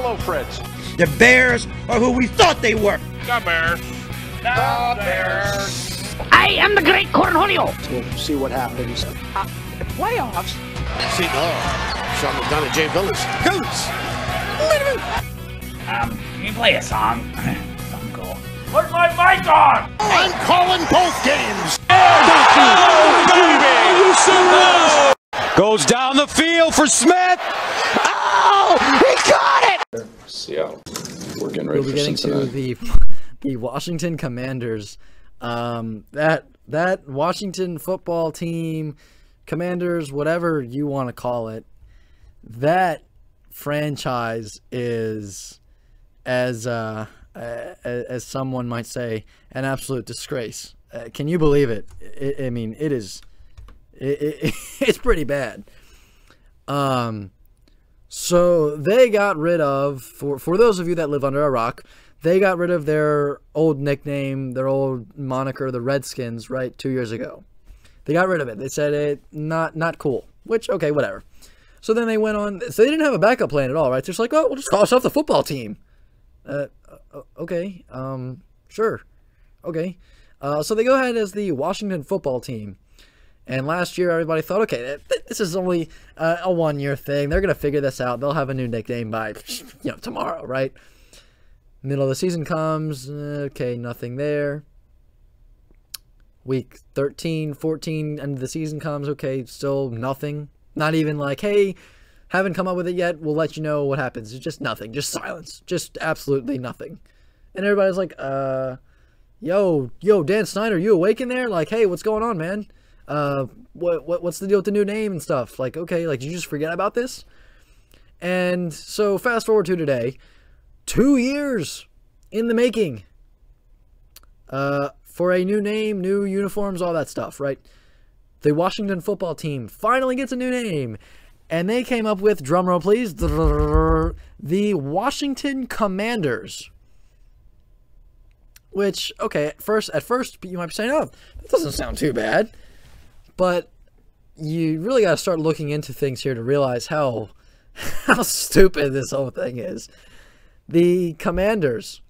Hello, Fritz. The Bears are who we thought they were. The Bears. The Bears. I am the great Cornholio. We'll see what happens. The playoffs? See, Sean McDonough, Jay Billis. Goose. Can you play a song? Something cool. Put my mic on. I'm calling both games. Oh, baby. Goes down the field for Smith. Oh, he caught it. Seattle. We're getting ready We'll be for getting Cincinnati. to the Washington Commanders. That Washington football team, Commanders, whatever you want to call it, that franchise is, as someone might say, an absolute disgrace. Can you believe it? I mean, it is. It's pretty bad. So they got rid of, for those of you that live under a rock, they got rid of their old nickname, their old moniker, the Redskins, right, 2 years ago. They got rid of it. They said it not cool, which, okay, whatever. So then they went on, so they didn't have a backup plan at all, right? They're just like, oh, we'll just call ourselves the football team. Okay, sure, okay. So they go ahead as the Washington football team. And last year, everybody thought, okay, this is only a one-year thing. They're going to figure this out. They'll have a new nickname by, tomorrow, right? Middle of the season comes. Okay, nothing there. Week 13, 14, end of the season comes. Okay, still nothing. Not even like, hey, haven't come up with it yet. We'll let you know what happens. It's just nothing. Just silence. Just absolutely nothing. And everybody's like, yo, Dan Snyder, you awake in there? Like, hey, what's going on, man? What's the deal with the new name and stuff? Like, okay, like, did you just forget about this? And so fast forward to today, 2 years in the making, for a new name, new uniforms, all that stuff, right? The Washington football team finally gets a new name, and they came up with, drumroll please, the Washington Commanders. Which, okay, at first you might be saying, oh, that doesn't sound too bad. But you really got to start looking into things here to realize how stupid this whole thing is. The Commanders.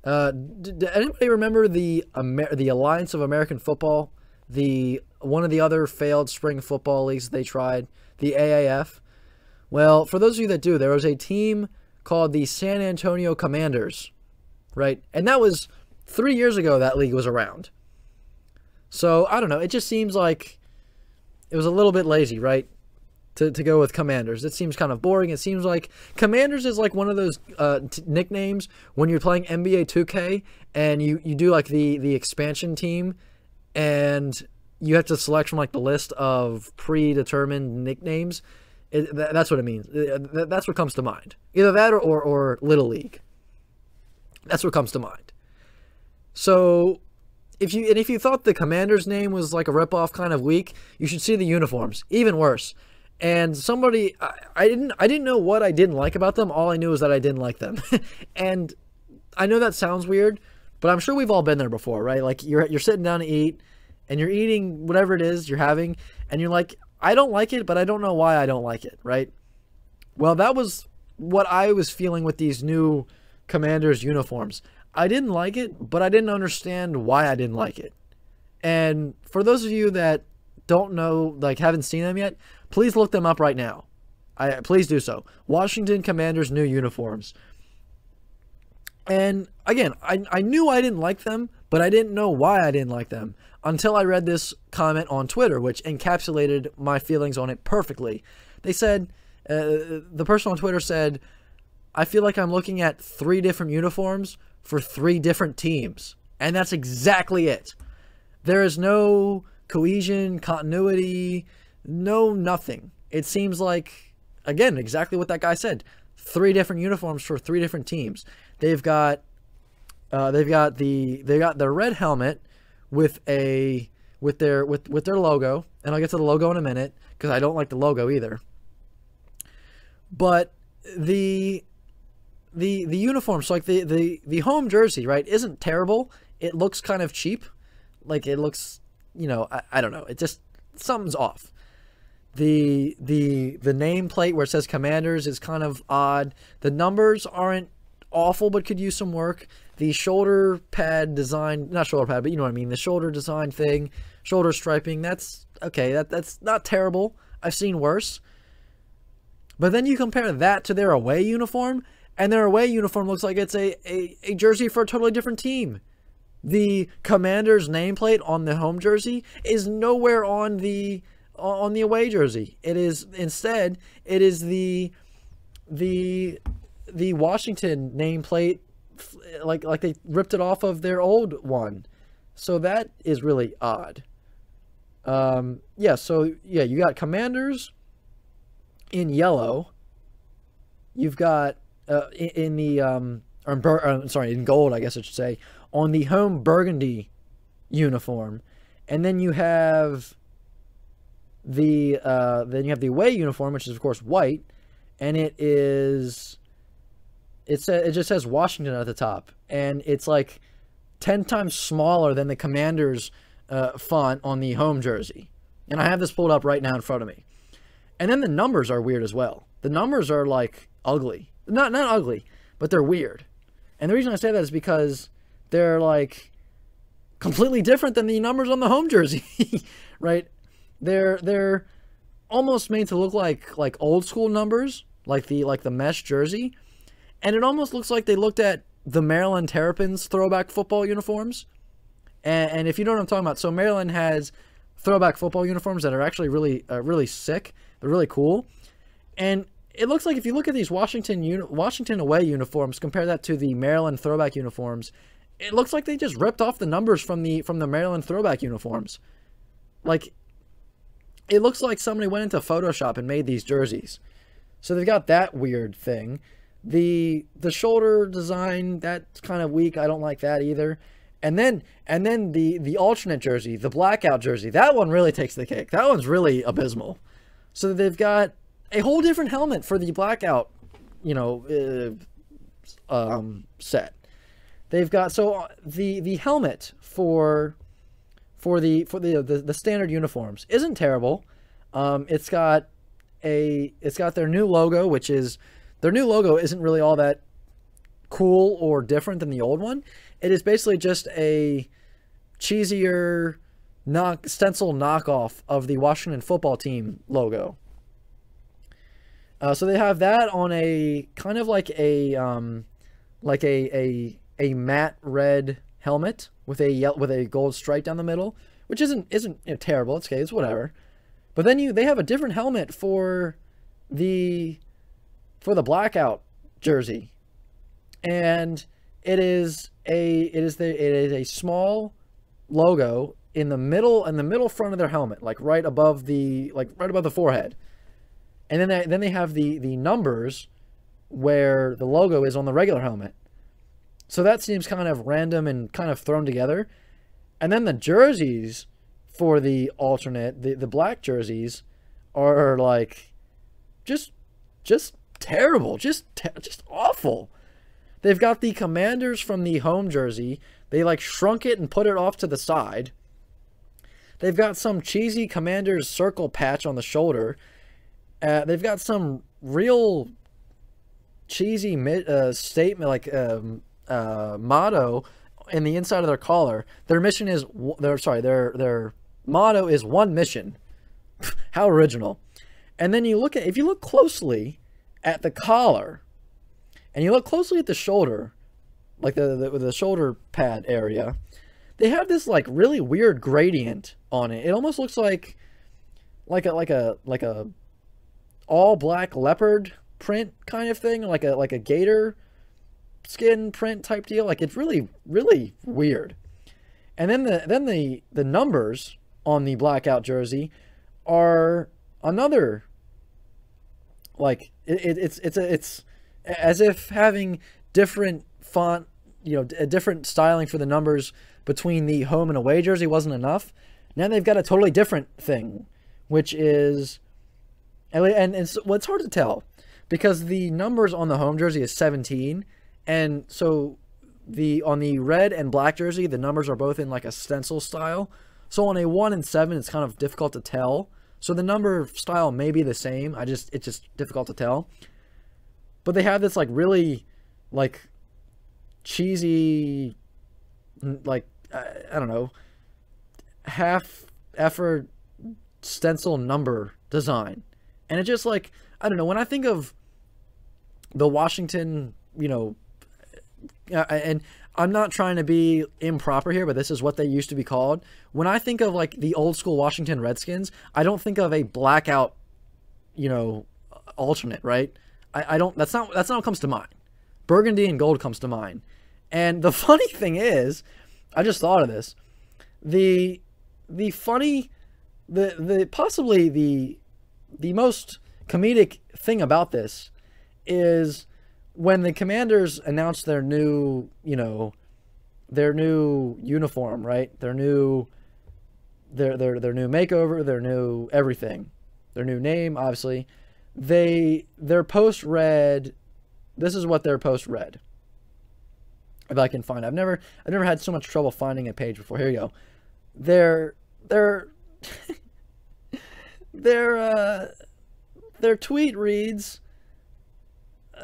Did anybody remember the Alliance of American Football? One of the other failed spring football leagues they tried, the AAF. Well, for those of you that do, there was a team called the San Antonio Commanders, right? And that was 3 years ago that league was around. So, I don't know. It just seems like it was a little bit lazy, right, to go with Commanders. It seems kind of boring. It seems like Commanders is like one of those nicknames when you're playing NBA 2K and you do like the expansion team and you have to select from like the list of predetermined nicknames. That's what it means. That's what comes to mind. Either that or Little League. That's what comes to mind. So if you thought the Commander's name was like a ripoff kind of weak, you should see the uniforms. Even worse. And somebody, I didn't know what I didn't like about them. All I knew is that I didn't like them. And I know that sounds weird, but I'm sure we've all been there before, right? Like you're sitting down to eat, and you're eating whatever it is you're having, and you're like, I don't like it, but I don't know why I don't like it, right? Well, that was what I was feeling with these new Commanders uniforms. I didn't like it, but I didn't understand why I didn't like it. And for those of you that don't know, like haven't seen them yet, please look them up right now. Please do so. Washington Commanders new uniforms. And again, I knew I didn't like them, but I didn't know why I didn't like them until I read this comment on Twitter, which encapsulated my feelings on it perfectly. They said, the person on Twitter said, I feel like I'm looking at 3 different uniforms for 3 different teams. And that's exactly it. There is no cohesion, continuity, no nothing. It seems like, again, exactly what that guy said. 3 different uniforms for 3 different teams. They've got the red helmet with their logo, and I'll get to the logo in a minute because I don't like the logo either. But the uniforms, so like the home jersey, right, isn't terrible. It looks kind of cheap. Like it looks, I don't know. It just, something's off. The nameplate where it says Commanders is kind of odd. The numbers aren't awful, but could use some work. The shoulder pad design, not shoulder pad, but you know what I mean. The shoulder design thing, shoulder striping, that's okay. That's not terrible. I've seen worse. But then you compare that to their away uniform, and their away uniform looks like it's a jersey for a totally different team. The Commanders nameplate on the home jersey is nowhere on the away jersey. It is instead, it is the Washington nameplate, like they ripped it off of their old one. So that is really odd. Yeah, so yeah, you got Commanders in yellow. You've got in gold, I guess I should say, on the home burgundy uniform. And then you have the away uniform, which is of course white, and it just says Washington at the top, and it's like 10 times smaller than the Commanders font on the home jersey. And I have this pulled up right now in front of me. And then the numbers are weird as well. The numbers are like ugly. Not ugly, but they're weird. And the reason I say that is because they're like completely different than the numbers on the home jersey, right? They're almost made to look like old school numbers, like the mesh jersey. And it almost looks like they looked at the Maryland Terrapins throwback football uniforms. And if you know what I'm talking about, so Maryland has throwback football uniforms that are actually really sick. They're really cool. And it looks like if you look at these Washington away uniforms, compare that to the Maryland throwback uniforms, it looks like they just ripped off the numbers from the Maryland throwback uniforms. Like, it looks like somebody went into Photoshop and made these jerseys. So they've got that weird thing. The shoulder design, that's kind of weak. I don't like that either. And then the alternate jersey, the blackout jersey, that one really takes the cake. That one's really abysmal. So they've got a whole different helmet for the blackout, set. They've got, so the helmet for the standard uniforms isn't terrible. It's got their new logo, which is, their new logo isn't really all that cool or different than the old one. It is basically just a cheesier stencil knockoff of the Washington football team logo. So they have that on a kind of like a matte red helmet with a gold stripe down the middle, which isn't terrible. It's okay, it's whatever. But then they have a different helmet for the blackout jersey, and it is a small logo in the middle front of their helmet, like right above the forehead. And then they have the numbers where the logo is on the regular helmet. So that seems kind of random and kind of thrown together. And then the jerseys for the alternate, the black jerseys, are like just terrible, just awful. They've got the Commanders from the home jersey. They like shrunk it and put it off to the side. They've got some cheesy Commanders circle patch on the shoulder. They've got some real cheesy statement, like motto in the inside of their collar. Their mission is their motto is one mission. How original. And then if you look closely at the collar, and you look closely at the shoulder, like the shoulder pad area, they have this like really weird gradient on it. It almost looks like a all black leopard print kind of thing, like a gator skin print type deal. Like, it's really weird. And then the numbers on the blackout jersey are another, like, it's as if having different font, a different styling for the numbers between the home and away jersey wasn't enough. Now they've got a totally different thing, which is, and it's hard to tell because the numbers on the home jersey is 17, and so on the red and black jersey, the numbers are both in like a stencil style. So on a 1 and 7, it's kind of difficult to tell. So the number style may be the same. It's just difficult to tell. But they have this like really like cheesy, like I don't know, half effort stencil number design. And it just like, I don't know, when I think of the Washington, you know, and I'm not trying to be improper here, but this is what they used to be called. When I think of like the old school Washington Redskins, I don't think of a blackout, you know, alternate, right? I don't, that's not what comes to mind. Burgundy and gold comes to mind. And the funny thing is, I just thought of this. The possibly the most comedic thing about this is when the Commanders announced their new, you know, their new uniform, right? Their new makeover, their new everything, their new name, obviously. Their post read, this is what their post read. If I can find it. I've never had so much trouble finding a page before. Here you go. Their tweet reads,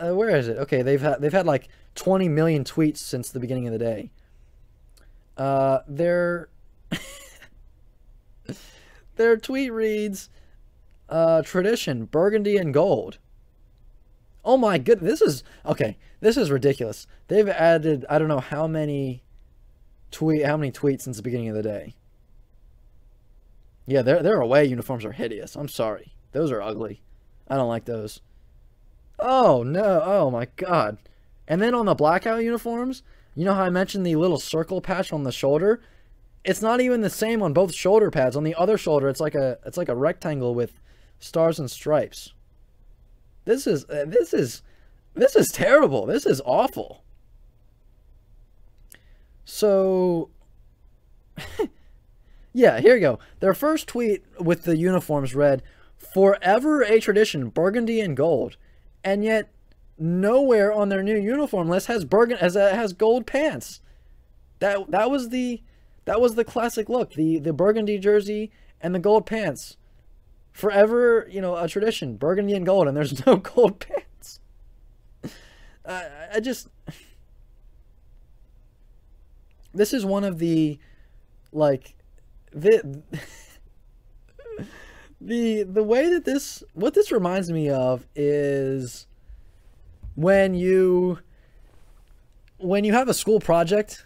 where is it? Okay, they've had like 20 million tweets since the beginning of the day. Their tweet reads, tradition, burgundy and gold. Oh my goodness, this is ridiculous. They've added, I don't know how many tweets since the beginning of the day. Yeah, their away uniforms are hideous. I'm sorry. Those are ugly. I don't like those. Oh no, oh my god. And then on the blackout uniforms, you know how I mentioned the little circle patch on the shoulder? It's not even the same on both shoulder pads. On the other shoulder, it's like a rectangle with stars and stripes. This is terrible. This is awful. So yeah, here you go. Their first tweet with the uniforms read, "Forever a tradition, burgundy and gold." And yet nowhere on their new uniform list has gold pants. That was the classic look, the burgundy jersey and the gold pants. Forever, you know, a tradition, burgundy and gold, and there's no gold pants. This is one of the, like, the way that what this reminds me of is when you have a school project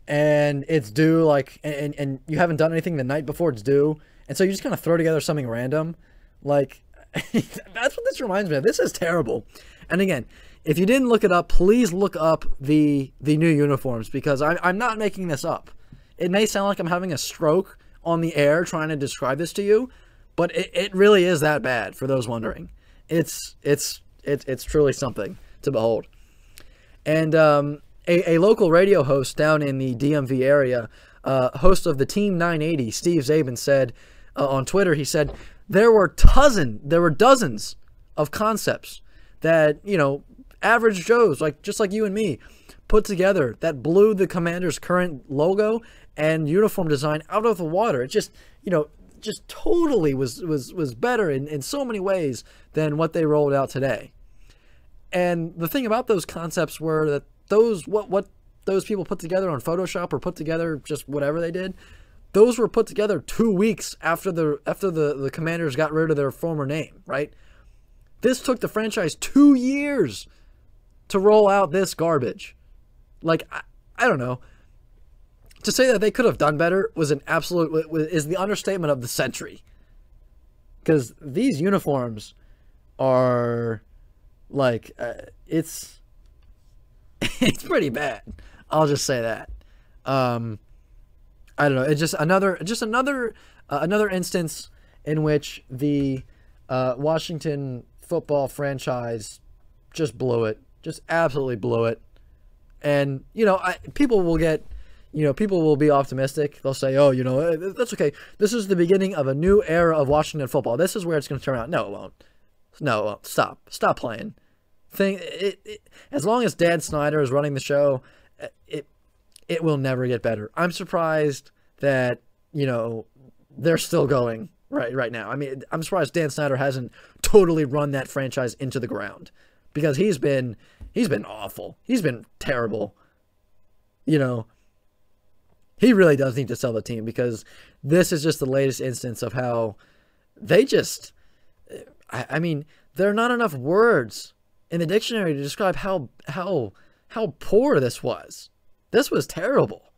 and it's due, like, and you haven't done anything the night before it's due, and so you just kind of throw together something random. Like, that's what this reminds me of. This is terrible. And again, if you didn't look it up, please look up the new uniforms, because I'm not making this up. It may sound like I'm having a stroke on the air trying to describe this to you, but it really is that bad, for those wondering. It's truly something to behold. And a local radio host down in the DMV area, host of the Team 980, Steve Zaban, said on Twitter, he said, there were dozens of concepts that, you know, average Joes, just like you and me, put together that blew the Commander's current logo and uniform design out of the water. It just, you know, just totally was better in so many ways than what they rolled out today. And the thing about those concepts were that what those people put together on Photoshop, or put together just whatever they did, those were put together 2 weeks after the Commanders got rid of their former name, right? This took the franchise 2 years to roll out this garbage. Like, I don't know. To say that they could have done better is the understatement of the century. Because these uniforms are, like, it's pretty bad. I'll just say that. I don't know. It's just another instance in which the Washington football franchise just blew it. Just absolutely blew it. And, you know, people will be optimistic. They'll say, oh, you know, that's okay. This is the beginning of a new era of Washington football. This is where it's going to turn out. No, it won't. No, it won't. Stop playing. As long as Dan Snyder is running the show, it will never get better. I'm surprised that, you know, they're still going right now. I mean, I'm surprised Dan Snyder hasn't totally run that franchise into the ground, because he's been awful. He's been terrible. You know, he really does need to sell the team, because this is just the latest instance of how they just, I mean, there are not enough words in the dictionary to describe how poor this was. This was terrible.